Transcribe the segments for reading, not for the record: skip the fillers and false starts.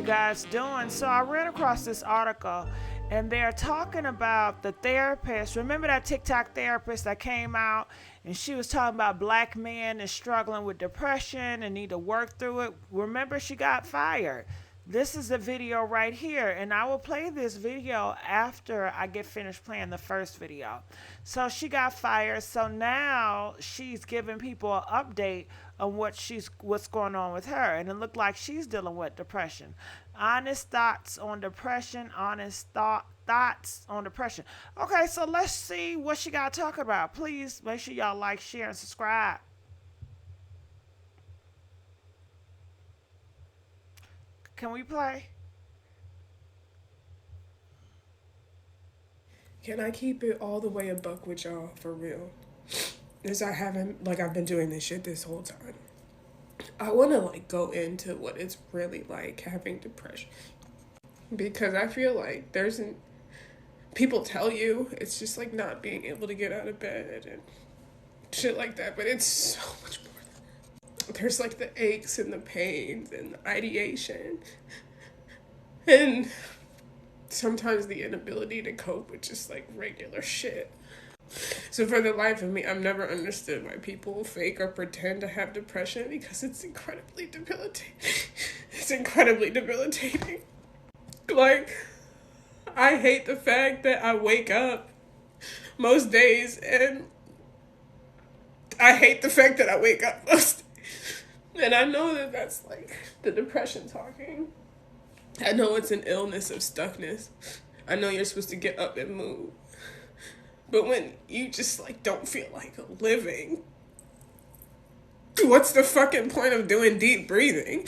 guys doing? So I ran across this article and they're talking about the therapist. Remember that TikTok therapist that came out and she was talking about black men and struggling with depression and need to work through it? Remember, she got fired. This is the video right here, and I will play this video after I get finished playing the first video. So she got fired, so now she's giving people an update on what's going on with her, and it looked like she's dealing with depression. Honest thoughts on depression. Thoughts on depression. Okay, so let's see what she got to talk about. Please make sure y'all like, share, and subscribe. Can we play? Can I keep it all the way a buck with y'all for real? As I've been doing this shit this whole time. I want to go into what it's really like having depression. Because I feel like people tell you it's just not being able to get out of bed and shit like that, but it's so much more. There's the aches and the pains and the ideation and sometimes the inability to cope with just regular shit. So for the life of me, I've never understood why people fake or pretend to have depression, because it's incredibly debilitating. It's incredibly debilitating. I hate the fact that I wake up most days and I hate the fact that I wake up most days. And I know that that's the depression talking. I know it's an illness of stuckness. I know you're supposed to get up and move. But when you just don't feel like living, what's the fucking point of doing deep breathing?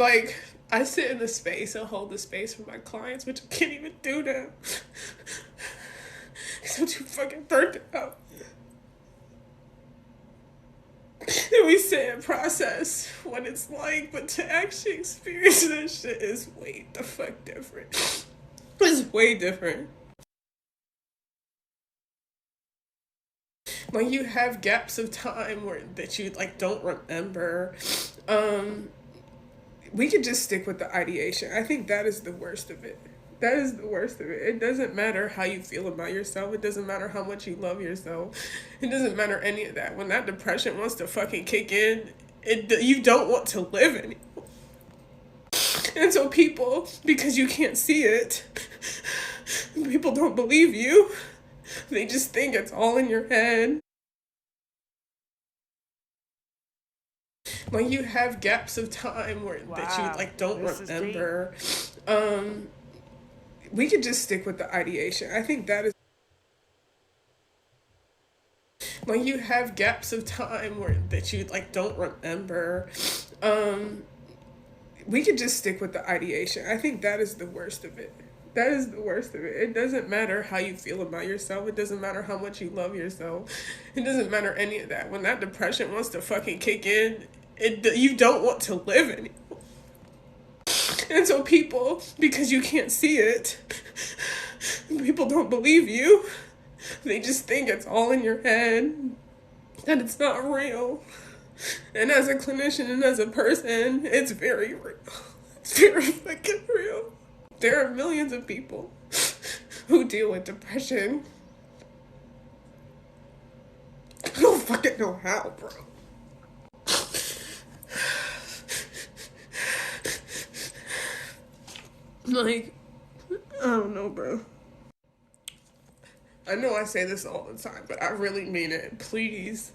I sit in the space and hold the space for my clients, which I can't even do now. Because I'm too fucking burnt out. And we sit and process what it's like, but to actually experience this shit is way the fuck different. It's way different. You have gaps of time that you don't remember. We could just stick with the ideation. I think that is the worst of it. That is the worst of it. It doesn't matter how you feel about yourself. It doesn't matter how much you love yourself. It doesn't matter any of that. When that depression wants to fucking kick in, you don't want to live anymore. And so people, because you can't see it, people don't believe you. They just think it's all in your head. You have gaps of time that you don't remember. We could just stick with the ideation. I think that is. You have gaps of time that you don't remember. We could just stick with the ideation. I think that is the worst of it. That is the worst of it. It doesn't matter how you feel about yourself. It doesn't matter how much you love yourself. It doesn't matter any of that. When that depression wants to fucking kick in, you don't want to live anymore. And so people, because you can't see it, people don't believe you. They just think it's all in your head, that it's not real. And as a clinician and as a person, it's very real. It's very fucking real. There are millions of people who deal with depression. I don't fucking know how, bro. I don't know, bro. I know I say this all the time, but I really mean it. Please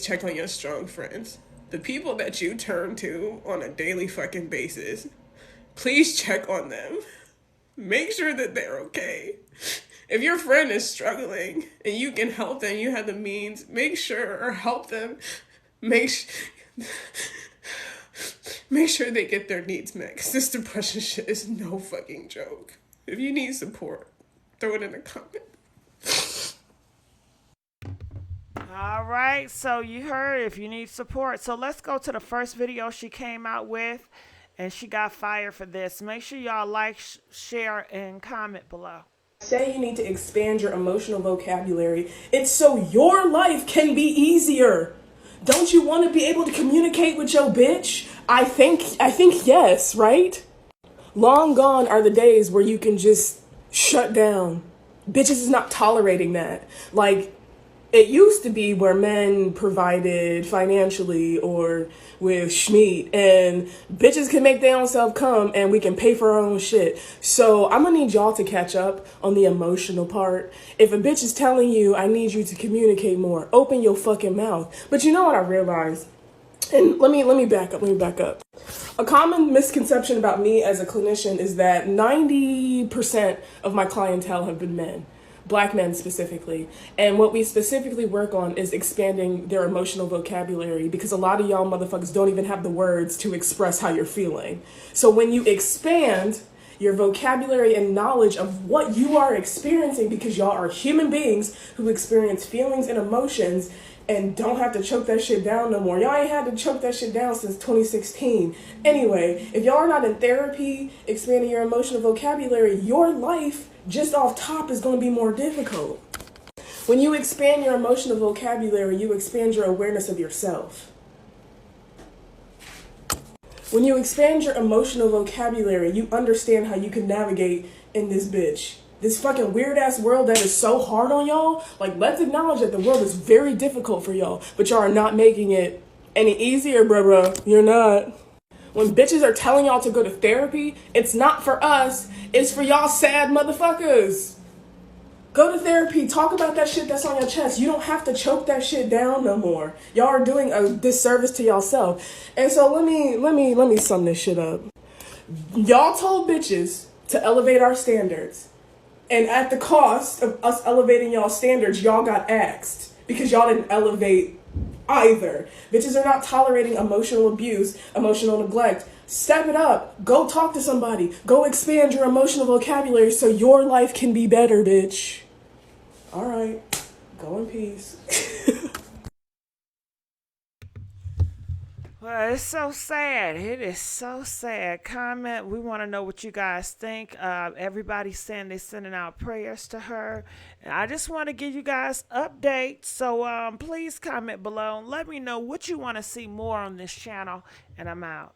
check on your strong friends. The people that you turn to on a daily fucking basis. Please check on them. Make sure that they're okay. If your friend is struggling and you can help them, you have the means, make sure or help them. Make sure they get their needs met. Because this depression shit is no fucking joke. If you need support, throw it in the comment. All right, so you heard if you need support. So let's go to the first video she came out with, and she got fired for this. Make sure y'all like, share, and comment below. Say you need to expand your emotional vocabulary. It's so your life can be easier. Don't you want to be able to communicate with your bitch? I think yes, right? Long gone are the days where you can just shut down. Bitches is not tolerating that. Like, it used to be where men provided financially or with schmeat, and bitches can make their own self come and we can pay for our own shit. So I'm gonna need y'all to catch up on the emotional part. If a bitch is telling you, I need you to communicate more, open your fucking mouth. But you know what I realized? And let me back up. A common misconception about me as a clinician is that 90% of my clientele have been men, black men specifically. And what we specifically work on is expanding their emotional vocabulary, because a lot of y'all motherfuckers don't even have the words to express how you're feeling. So when you expand your vocabulary and knowledge of what you are experiencing, because y'all are human beings who experience feelings and emotions and don't have to choke that shit down no more. Y'all ain't had to choke that shit down since 2016. Anyway, if y'all are not in therapy, expanding your emotional vocabulary, your life just off top is going to be more difficult. When you expand your emotional vocabulary, you expand your awareness of yourself. When you expand your emotional vocabulary, you understand how you can navigate in this bitch. This fucking weird ass world that is so hard on y'all. Like, let's acknowledge that the world is very difficult for y'all, but y'all are not making it any easier, bruh. You're not. When bitches are telling y'all to go to therapy, it's not for us, it's for y'all sad motherfuckers. Go to therapy, talk about that shit that's on your chest. You don't have to choke that shit down no more. Y'all are doing a disservice to yourself. And so let me sum this shit up. Y'all told bitches to elevate our standards. And at the cost of us elevating y'all standards, y'all got axed because y'all didn't elevate either. Bitches are not tolerating emotional abuse, emotional neglect. Step it up. Go talk to somebody. Go expand your emotional vocabulary so your life can be better, bitch. All right. Go in peace. Well, it's so sad. It is so sad. Comment. We want to know what you guys think. Everybody's saying they're sending out prayers to her. And I just want to give you guys updates. So please comment below and let me know what you want to see more on this channel. And I'm out.